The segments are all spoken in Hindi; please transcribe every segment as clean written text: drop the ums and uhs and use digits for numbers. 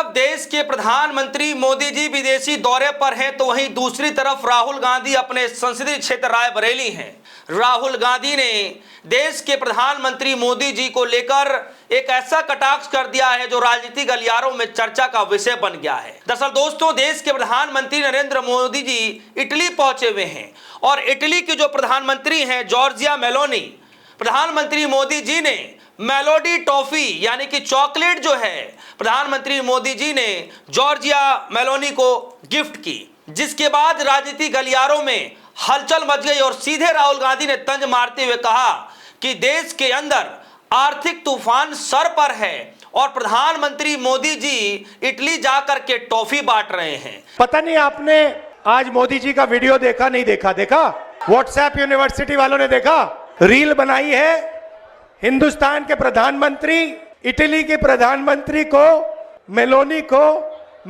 तरफ देश के प्रधानमंत्री मोदी जी विदेशी दौरे पर हैं तो वहीं दूसरी तरफ राहुल गांधी अपने संसदीय क्षेत्र रायबरेली हैं। राहुल गांधी ने देश के प्रधानमंत्री मोदी जी को लेकर एक ऐसा कटाक्ष कर दिया है जो राजनीतिक गलियारों में चर्चा का विषय बन गया है। दरअसल दोस्तों, देश के प्रधानमंत्री नरेंद्र मोदी जी इटली पहुंचे हुए हैं और इटली के जो प्रधानमंत्री हैं जॉर्जिया मेलोनी, प्रधानमंत्री मोदी जी ने मेलोडी टॉफी यानी कि चॉकलेट जो है प्रधानमंत्री मोदी जी ने जॉर्जिया मेलोनी को गिफ्ट की, जिसके बाद राजनीतिक गलियारों में हलचल मच गई और सीधे राहुल गांधी ने तंज मारते हुए कहा कि देश के अंदर आर्थिक तूफान सर पर है और प्रधानमंत्री मोदी जी इटली जाकर के टॉफी बांट रहे हैं। पता नहीं आपने आज मोदी जी का वीडियो देखा नहीं देखा व्हाट्सएप यूनिवर्सिटी वालों ने देखा, रील बनाई है। हिंदुस्तान के प्रधानमंत्री इटली के प्रधानमंत्री को मेलोनी को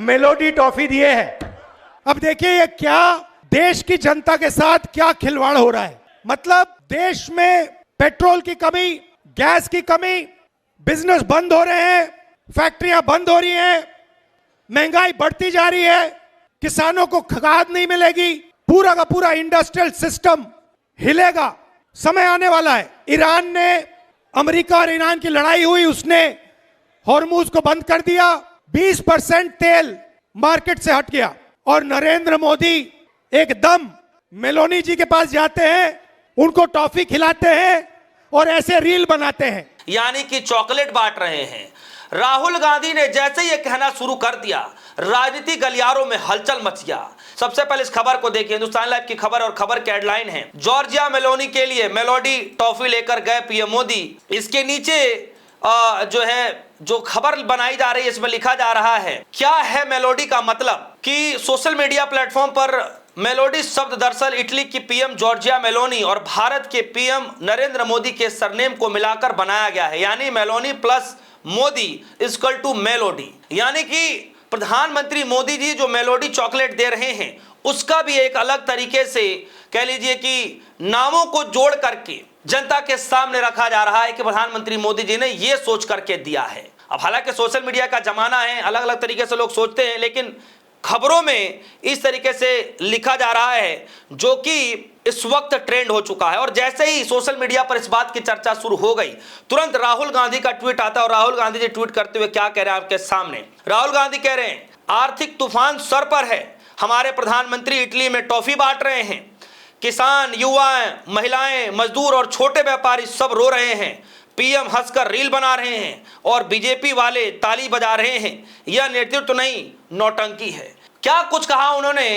मेलोडी टॉफी दिए हैं। अब देखिए ये क्या देश की जनता के साथ क्या खिलवाड़ हो रहा है। मतलब देश में पेट्रोल की कमी, गैस की कमी, बिजनेस बंद हो रहे हैं, फैक्ट्रियां बंद हो रही हैं, महंगाई बढ़ती जा रही है, किसानों को खाद नहीं मिलेगी, पूरा का पूरा इंडस्ट्रियल सिस्टम हिलेगा। समय आने वाला है। ईरान ने, अमेरिका और ईरान की लड़ाई हुई, उसने हॉर्मुज को बंद कर दिया, 20% तेल मार्केट से हट गया और नरेंद्र मोदी एकदम मेलोनी जी के पास जाते हैं, उनको टॉफी खिलाते हैं और ऐसे रील बनाते हैं, यानी कि चॉकलेट बांट रहे हैं। राहुल गांधी ने जैसे ये कहना शुरू कर दिया, राजनीतिक गलियारों में हलचल मच गया। सबसे पहले इस खबर को देखिए, हिंदुस्तान लाइव की खबर और खबर की हेडलाइन है, जॉर्जिया मेलोनी के लिए मेलोडी टॉफी लेकर गए पीएम मोदी। इसके नीचे जो खबर बनाई जा रही है इसमें लिखा जा रहा है, क्या है मेलोडी का मतलब, कि सोशल मीडिया प्लेटफॉर्म पर मेलोडी शब्द दरअसल इटली की पीएम जॉर्जिया मेलोनी और भारत के पीएम नरेंद्र मोदी के सरनेम को मिलाकर बनाया गया है, यानी Meloni plus Modi equal to melody. यानी कि प्रधानमंत्री मोदी जी जो मेलोडी चॉकलेट दे रहे हैं उसका भी एक अलग तरीके से कह लीजिए कि नामों को जोड़ करके जनता के सामने रखा जा रहा है कि प्रधानमंत्री मोदी जी ने यह सोच करके दिया है। अब हालांकि सोशल मीडिया का जमाना है, अलग अलग तरीके से लोग सोचते हैं, लेकिन खबरों में इस तरीके से लिखा जा रहा है जो कि इस वक्त ट्रेंड हो चुका है। और जैसे ही सोशल मीडिया पर इस बात की चर्चा शुरू हो गई, तुरंत राहुल गांधी का ट्वीट आता है और राहुल गांधी जी ट्वीट करते हुए क्या कह रहे हैं आपके सामने। राहुल गांधी कह रहे हैं, आर्थिक तूफान सर पर है, हमारे प्रधानमंत्री इटली में टॉफी बांट रहे हैं, किसान, युवा, महिलाएं, मजदूर और छोटे व्यापारी सब रो रहे हैं, पीएम हंसकर रील बना रहे हैं और बीजेपी वाले ताली बजा रहे हैं। यह नेतृत्व नहीं, नौटंकी है। क्या कुछ कहा उन्होंने,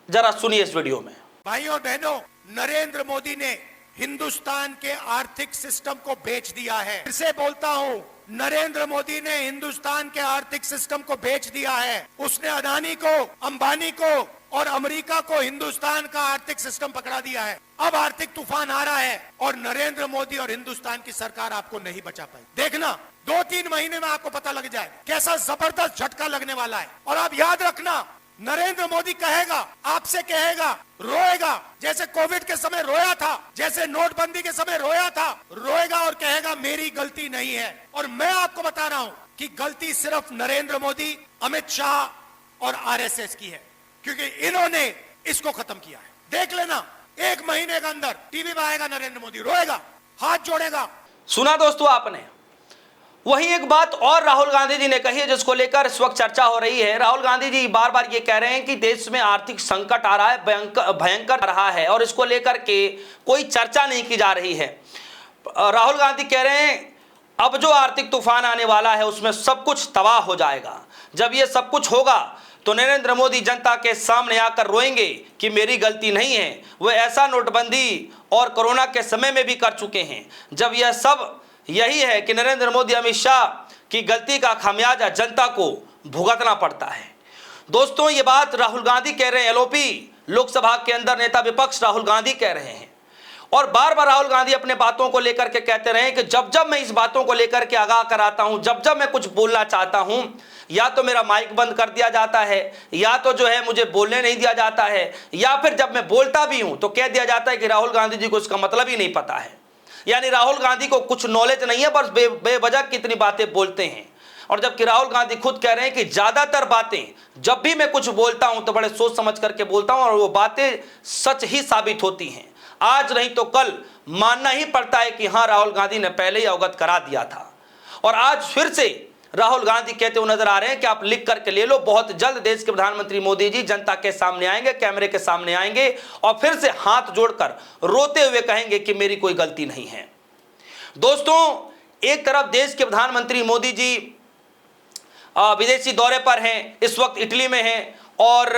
जरा सुनिए इस वीडियो में। भाइयों बहनों, नरेंद्र मोदी ने हिंदुस्तान के आर्थिक सिस्टम को बेच दिया है। फिर से बोलता हूं, नरेंद्र मोदी ने हिंदुस्तान के आर्थिक सिस्टम को बेच दिया है। उसने अदानी को, अंबानी को और अमेरिका को हिंदुस्तान का आर्थिक सिस्टम पकड़ा दिया है। अब आर्थिक तूफान आ रहा है और नरेंद्र मोदी और हिंदुस्तान की सरकार आपको नहीं बचा पाई। देखना 2-3 महीने में आपको पता लग जाए कैसा जबरदस्त झटका लगने वाला है। और आप याद रखना, नरेंद्र मोदी कहेगा, आपसे कहेगा, रोएगा, जैसे कोविड के समय रोया था, जैसे नोटबंदी के समय रोया था, रोएगा और कहेगा मेरी गलती नहीं है। और मैं आपको बता रहा हूं कि गलती सिर्फ नरेंद्र मोदी, अमित शाह और आरएसएस की है, क्योंकि इन्होंने इसको खत्म किया है। देख लेना, 1 महीने के अंदर टीवी में आएगा नरेंद्र मोदी, रोएगा, हाथ जोड़ेगा। सुना दोस्तों आपने। वहीं एक बात और राहुल गांधी जी ने कही है जिसको लेकर इस वक्त चर्चा हो रही है। राहुल गांधी जी बार बार ये कह रहे हैं कि देश में आर्थिक संकट आ रहा है, भयंकर रहा है और इसको लेकर के कोई चर्चा नहीं की जा रही है। राहुल गांधी कह रहे हैं अब जो आर्थिक तूफान आने वाला है उसमें सब कुछ तबाह हो जाएगा। जब ये सब कुछ होगा तो नरेंद्र मोदी जनता के सामने आकर रोएंगे कि मेरी गलती नहीं है। वे ऐसा नोटबंदी और कोरोना के समय में भी कर चुके हैं जब यह सब यही है कि नरेंद्र मोदी, अमित शाह की गलती का खामियाजा जनता को भुगतना पड़ता है। दोस्तों, ये बात राहुल गांधी कह रहे हैं, एलओपी लोकसभा के अंदर नेता विपक्ष राहुल गांधी कह रहे हैं। और बार बार राहुल गांधी अपने बातों को लेकर के कहते रहे कि जब जब मैं इस बातों को लेकर के आगाह कराता हूं, जब जब मैं कुछ बोलना चाहता हूं, या तो मेरा माइक बंद कर दिया जाता है, या तो जो है मुझे बोलने नहीं दिया जाता है, या फिर जब मैं बोलता भी हूं तो कह दिया जाता है कि राहुल गांधी जी को इसका मतलब ही नहीं पता है। यानी राहुल गांधी को कुछ नॉलेज नहीं है, बस बेवजह कितनी बातें बोलते हैं। और जबकि राहुल गांधी खुद कह रहे हैं कि ज्यादातर बातें जब भी मैं कुछ बोलता हूं तो बड़े सोच समझ करके बोलता हूं और वो बातें सच ही साबित होती हैं। आज नहीं तो कल मानना ही पड़ता है कि हां, राहुल गांधी ने पहले ही अवगत करा दिया था। और आज फिर से राहुल गांधी कहते हुए नजर आ रहे हैं कि आप लिख करके ले लो, बहुत जल्द देश के प्रधानमंत्री मोदी जी जनता के सामने आएंगे, कैमरे के सामने आएंगे और फिर से हाथ जोड़कर रोते हुए कहेंगे कि मेरी कोई गलती नहीं है। दोस्तों, एक तरफ देश के प्रधानमंत्री मोदी जी विदेशी दौरे पर हैं, इस वक्त इटली में हैं और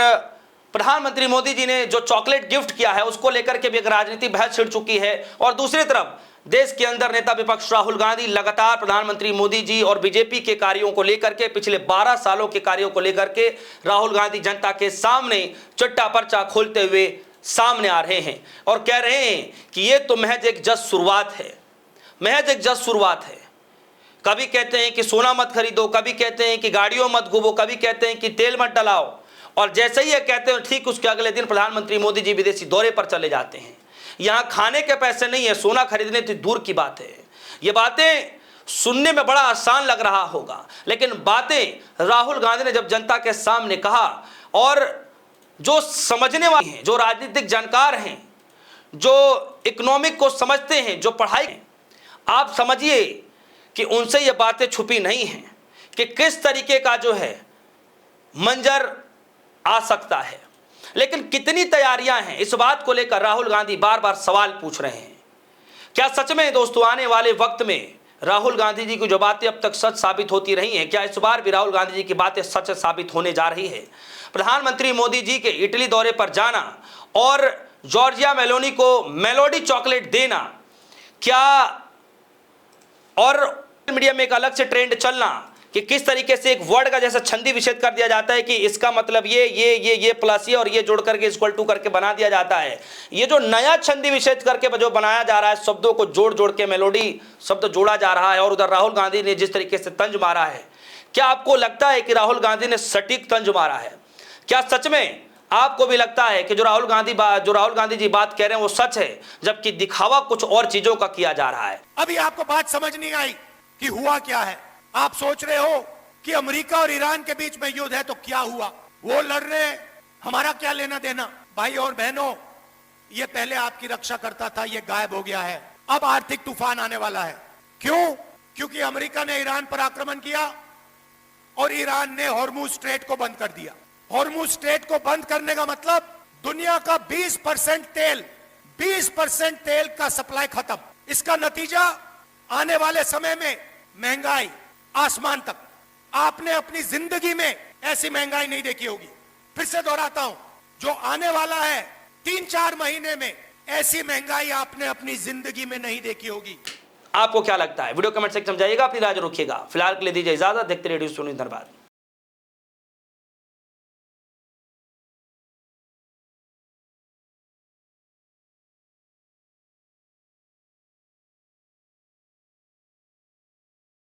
प्रधानमंत्री मोदी जी ने जो चॉकलेट गिफ्ट किया है उसको लेकर के भी एक राजनीतिक बहस छिड़ चुकी है। और दूसरी तरफ देश के अंदर नेता विपक्ष राहुल गांधी लगातार प्रधानमंत्री मोदी जी और बीजेपी के कार्यों को लेकर के, पिछले 12 सालों के कार्यों को लेकर के राहुल गांधी जनता के सामने चिट्टा पर्चा खोलते हुए सामने आ रहे हैं और कह रहे हैं कि ये तो महज एक जस्ट शुरुआत है, महज एक जस्ट शुरुआत है। कभी कहते हैं कि सोना मत खरीदो, कभी कहते हैं कि गाड़ियों मत घूमो, कभी कहते हैं कि तेल मत डलाओ और जैसे ही ये कहते हैं ठीक उसके अगले दिन प्रधानमंत्री मोदी जी विदेशी दौरे पर चले जाते हैं। यहाँ खाने के पैसे नहीं है, सोना खरीदने तो दूर की बात है। ये बातें सुनने में बड़ा आसान लग रहा होगा, लेकिन बातें राहुल गांधी ने जब जनता के सामने कहा और जो समझने वाले हैं, जो राजनीतिक जानकार हैं, जो इकोनॉमिक को समझते हैं, जो पढ़ाई, आप समझिए कि उनसे ये बातें छुपी नहीं हैं कि किस तरीके का जो है मंजर आ सकता है। लेकिन कितनी तैयारियां हैं, इस बात को लेकर राहुल गांधी बार बार सवाल पूछ रहे हैं। क्या सच में दोस्तों आने वाले वक्त में राहुल गांधी जी की जो बातें अब तक सच साबित होती रही हैं, क्या इस बार भी राहुल गांधी जी की बातें सच साबित होने जा रही है? प्रधानमंत्री मोदी जी के इटली दौरे पर जाना और जॉर्जिया मेलोनी को मेलोडी चॉकलेट देना, क्या और मीडिया में एक अलग से ट्रेंड चलना कि किस तरीके से एक वर्ड का जैसा छंदी विच्छेद कर दिया जाता है कि इसका मतलब ये प्लस ये और ये जोड़ करके इक्वल टू करके बना दिया जाता है। ये जो नया छंदी विच्छेद करके जो बनाया जा रहा है, शब्दों को जोड़ जोड़ के मेलोडी शब्द जोड़ा जा रहा है और उधर राहुल गांधी ने जिस तरीके से तंज मारा है, क्या आपको लगता है कि राहुल गांधी ने सटीक तंज मारा है? क्या सच में आपको भी लगता है कि जो राहुल गांधी जी बात कह रहे हैं वो सच है, जबकि दिखावा कुछ और चीजों का किया जा रहा है? अभी आपको बात समझ नहीं आई कि हुआ क्या है। आप सोच रहे हो कि अमेरिका और ईरान के बीच में युद्ध है तो क्या हुआ, वो लड़ रहे हैं, हमारा क्या लेना देना। भाई और बहनों, ये पहले आपकी रक्षा करता था, ये गायब हो गया है। अब आर्थिक तूफान आने वाला है। क्यों? क्योंकि अमेरिका ने ईरान पर आक्रमण किया और ईरान ने हॉर्मुज स्ट्रेट को बंद कर दिया। हॉर्मुज स्ट्रेट को बंद करने का मतलब दुनिया का 20% तेल का सप्लाई खत्म। इसका नतीजा आने वाले समय में महंगाई आसमान तक। आपने अपनी जिंदगी में ऐसी महंगाई नहीं देखी होगी। फिर से दोहराता हूं, जो आने वाला है 3-4 महीने में ऐसी महंगाई आपने अपनी जिंदगी में नहीं देखी होगी। आपको क्या लगता है? वीडियो कमेंट सेक्शन में समझाइएगा, अपनी राय रखिएगा। फिलहाल के लिए दीजिए इजाजत, देखते रहिए न्यूज़ 19। धन्यवाद।